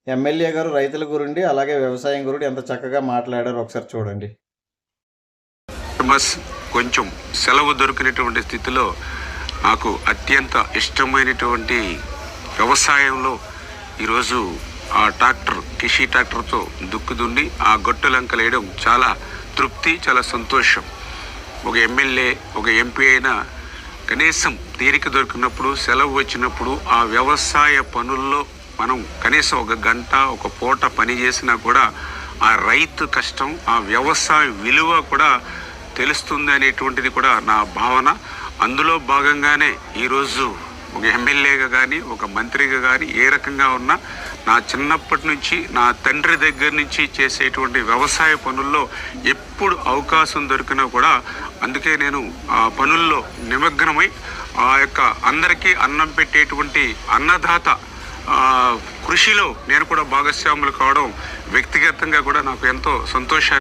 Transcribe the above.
MLA గారు రైతుల గురించి అలాగే వ్యవసాయం గురించి ఎంత చక్కగా మాట్లాడారో ఒకసారి చూడండి. కొంచెం సెలవు దొరికినటువంటి స్థితిలో నాకు అత్యంత ఇష్టమైనటువంటి వ్యవసాయంలో ఈరోజు ఆ ట్రాక్టర్ కిషి ట్రాక్టర్తో దుక్కు ఆ గొట్టులంకలేయడం చాలా తృప్తి, చాలా సంతోషం. ఒక ఎమ్మెల్యే, ఒక ఎంపీ అయినా కనీసం తీరిక దొరికినప్పుడు, సెలవు వచ్చినప్పుడు ఆ వ్యవసాయ పనుల్లో మనం కనీసం ఒక గంట, ఒక పూట పని చేసినా కూడా ఆ రైతు కష్టం, ఆ వ్యవసాయ విలువ కూడా తెలుస్తుంది అనేటువంటిది కూడా నా భావన. అందులో భాగంగానే ఈరోజు ఒక ఎమ్మెల్యేగా కానీ, ఒక మంత్రిగా కానీ ఏ రకంగా ఉన్నా నా చిన్నప్పటి నుంచి నా తండ్రి దగ్గర నుంచి చేసేటువంటి వ్యవసాయ పనుల్లో ఎప్పుడు అవకాశం దొరికినా కూడా అందుకే నేను ఆ పనుల్లో నిమగ్నమై ఆ యొక్క అందరికీ అన్నం పెట్టేటువంటి అన్నదాత కృషిలో నేను కూడా భాగస్వాములు కావడం వ్యక్తిగతంగా కూడా నాకు ఎంతో సంతోషాన్ని